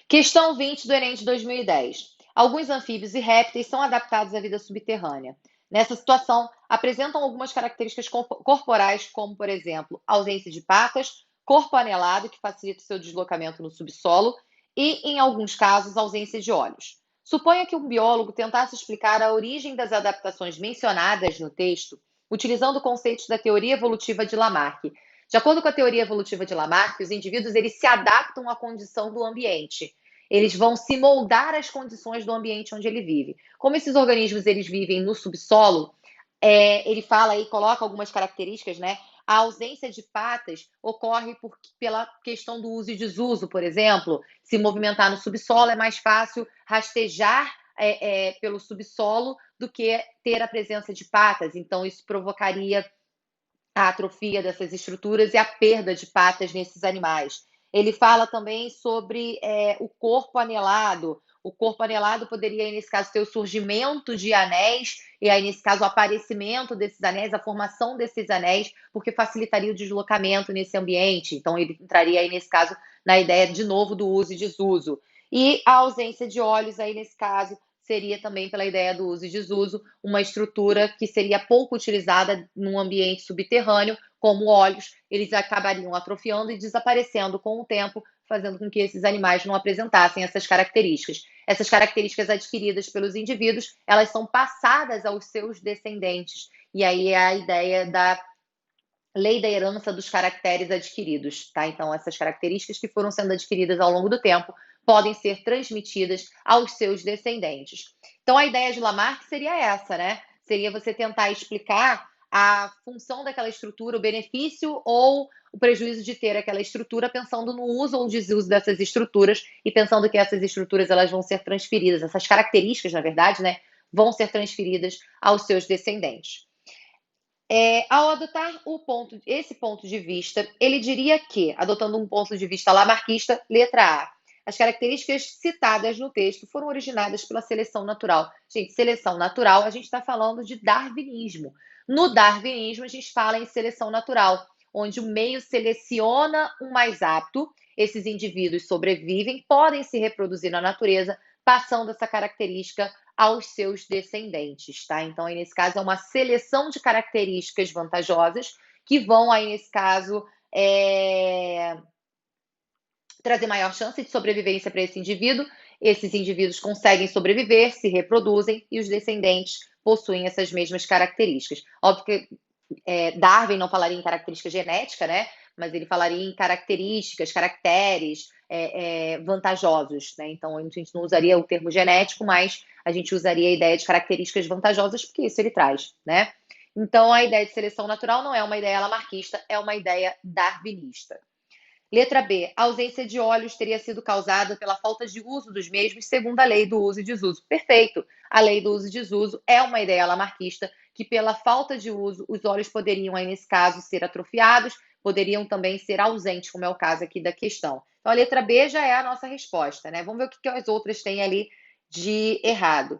Questão 20 do Enem de 2010. Alguns anfíbios e répteis são adaptados à vida subterrânea. Nessa situação, apresentam algumas características corporais, como, por exemplo, ausência de patas, corpo anelado, que facilita o seu deslocamento no subsolo, e, em alguns casos, ausência de olhos. Suponha que um biólogo tentasse explicar a origem das adaptações mencionadas no texto, utilizando conceitos da teoria evolutiva de Lamarck. De acordo com a teoria evolutiva de Lamarck, os indivíduos eles se adaptam à condição do ambiente. Eles vão se moldar às condições do ambiente onde ele vive. Como esses organismos eles vivem no subsolo, ele fala e coloca algumas características, né? A ausência de patas ocorre pela questão do uso e desuso, por exemplo. Se movimentar no subsolo é mais fácil rastejar pelo subsolo do que ter a presença de patas. Então, isso provocaria a atrofia dessas estruturas e a perda de patas nesses animais. Ele fala também sobre o corpo anelado. O corpo anelado poderia, nesse caso, ter o surgimento de anéis, e aí, nesse caso, o aparecimento desses anéis, a formação desses anéis, porque facilitaria o deslocamento nesse ambiente. Então, ele entraria aí, nesse caso, na ideia, de novo, do uso e desuso. E a ausência de olhos, aí, nesse caso, seria também pela ideia do uso e desuso, uma estrutura que seria pouco utilizada num ambiente subterrâneo, como olhos, eles acabariam atrofiando e desaparecendo com o tempo, fazendo com que esses animais não apresentassem essas características. Essas características adquiridas pelos indivíduos, elas são passadas aos seus descendentes. E aí é a ideia da lei da herança dos caracteres adquiridos, tá? Então, essas características que foram sendo adquiridas ao longo do tempo podem ser transmitidas aos seus descendentes. Então, a ideia de Lamarck seria essa, né? Seria você tentar explicar a função daquela estrutura, o benefício ou o prejuízo de ter aquela estrutura, pensando no uso ou desuso dessas estruturas e pensando que essas estruturas elas vão ser transferidas, essas características, na verdade, né, vão ser transferidas aos seus descendentes. Ao adotar esse ponto de vista, ele diria que, adotando um ponto de vista lamarquista, letra A, as características citadas no texto foram originadas pela seleção natural. Gente, seleção natural, a gente está falando de darwinismo. No darwinismo, a gente fala em seleção natural, onde o meio seleciona o mais apto, esses indivíduos sobrevivem, podem se reproduzir na natureza, passando essa característica aos seus descendentes, tá? Então, aí, nesse caso, é uma seleção de características vantajosas que vão, aí, nesse caso, trazer maior chance de sobrevivência para esse indivíduo. Esses indivíduos conseguem sobreviver, se reproduzem e os descendentes possuem essas mesmas características. Óbvio que Darwin não falaria em característica genética, né? Mas ele falaria em características, caracteres vantajosos, né? Então, a gente não usaria o termo genético, mas a gente usaria a ideia de características vantajosas, porque isso ele traz, né? Então, a ideia de seleção natural não é uma ideia lamarquista, é uma ideia darwinista. Letra B. A ausência de olhos teria sido causada pela falta de uso dos mesmos, segundo a lei do uso e desuso. Perfeito. A lei do uso e desuso é uma ideia lamarquista que, pela falta de uso, os olhos poderiam, aí, nesse caso, ser atrofiados, poderiam também ser ausentes, como é o caso aqui da questão. Então, a letra B já é a nossa resposta, né? Vamos ver o que as outras têm ali de errado.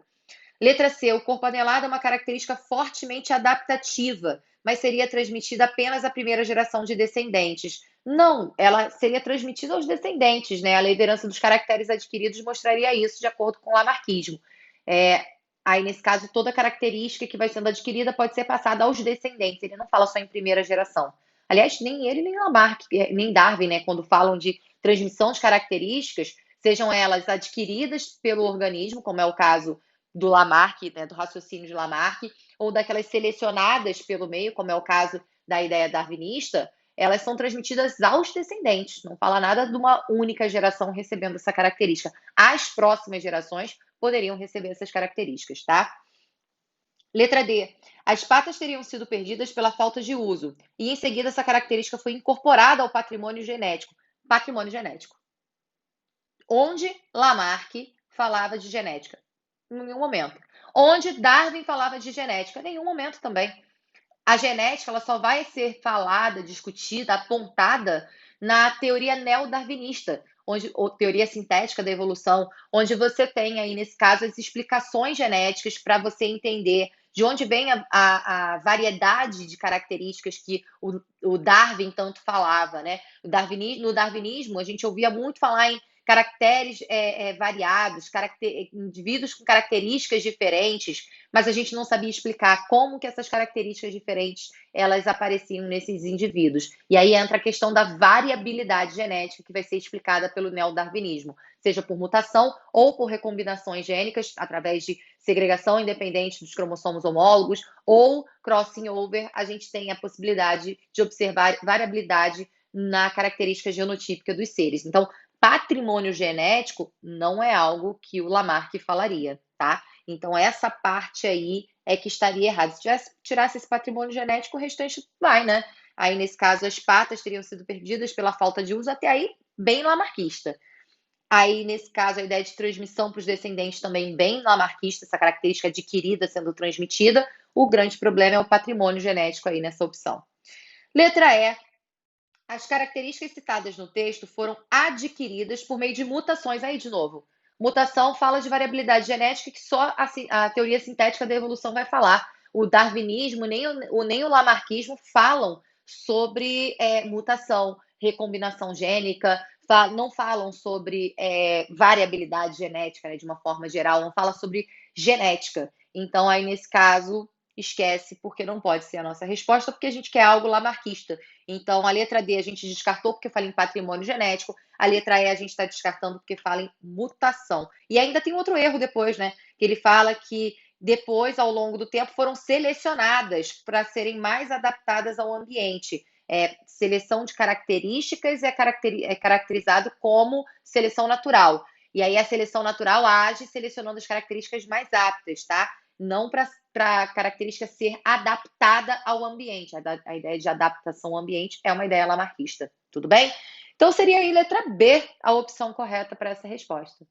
Letra C. O corpo anelado é uma característica fortemente adaptativa, mas seria transmitida apenas à primeira geração de descendentes. Não, ela seria transmitida aos descendentes, né? A lei da herança dos caracteres adquiridos mostraria isso, de acordo com o lamarquismo. Aí, nesse caso, toda característica que vai sendo adquirida pode ser passada aos descendentes. Ele não fala só em primeira geração. Aliás, nem ele, nem Lamarck, nem Darwin, né? Quando falam de transmissão de características, sejam elas adquiridas pelo organismo, como é o caso do Lamarck, né, do raciocínio de Lamarck, ou daquelas selecionadas pelo meio, como é o caso da ideia darwinista, elas são transmitidas aos descendentes. Não fala nada de uma única geração recebendo essa característica. As próximas gerações poderiam receber essas características, tá? Letra D. As patas teriam sido perdidas pela falta de uso, e em seguida essa característica foi incorporada ao patrimônio genético. Patrimônio genético. Onde Lamarck falava de genética? Em nenhum momento. Onde Darwin falava de genética? Em nenhum momento também. A genética ela só vai ser falada, discutida, apontada na teoria neodarwinista, ou teoria sintética da evolução, onde você tem aí, nesse caso, as explicações genéticas para você entender de onde vem a variedade de características que o Darwin tanto falava, né? No darwinismo, a gente ouvia muito falar em caracteres variados, indivíduos com características diferentes, mas a gente não sabia explicar como que essas características diferentes elas apareciam nesses indivíduos. E aí entra a questão da variabilidade genética que vai ser explicada pelo neodarwinismo, seja por mutação ou por recombinações gênicas através de segregação independente dos cromossomos homólogos ou crossing over, a gente tem a possibilidade de observar variabilidade na característica genotípica dos seres. Então, patrimônio genético não é algo que o Lamarck falaria, tá? Então, essa parte aí é que estaria errada. Se tirasse esse patrimônio genético, o restante vai, né? Aí, nesse caso, as patas teriam sido perdidas pela falta de uso, até aí, bem lamarquista. Aí, nesse caso, a ideia de transmissão para os descendentes também bem lamarquista, essa característica adquirida sendo transmitida. O grande problema é o patrimônio genético aí nessa opção. Letra E. As características citadas no texto foram adquiridas por meio de mutações. Aí, de novo, mutação fala de variabilidade genética que só a teoria sintética da evolução vai falar. O darwinismo nem o lamarquismo falam sobre mutação, recombinação gênica, não falam sobre variabilidade genética, né, de uma forma geral, não fala sobre genética. Então, aí, nesse caso, esquece, porque não pode ser a nossa resposta, porque a gente quer algo lamarquista. Então, a letra D a gente descartou porque fala em patrimônio genético, a letra E a gente está descartando porque fala em mutação. E ainda tem outro erro depois, né? Que ele fala que depois, ao longo do tempo, foram selecionadas para serem mais adaptadas ao ambiente. Seleção de características é caracterizado como seleção natural. E aí a seleção natural age selecionando as características mais aptas, tá? Não para a característica ser adaptada ao ambiente. A ideia de adaptação ao ambiente é uma ideia lamarquista, tudo bem? Então seria aí letra B a opção correta para essa resposta.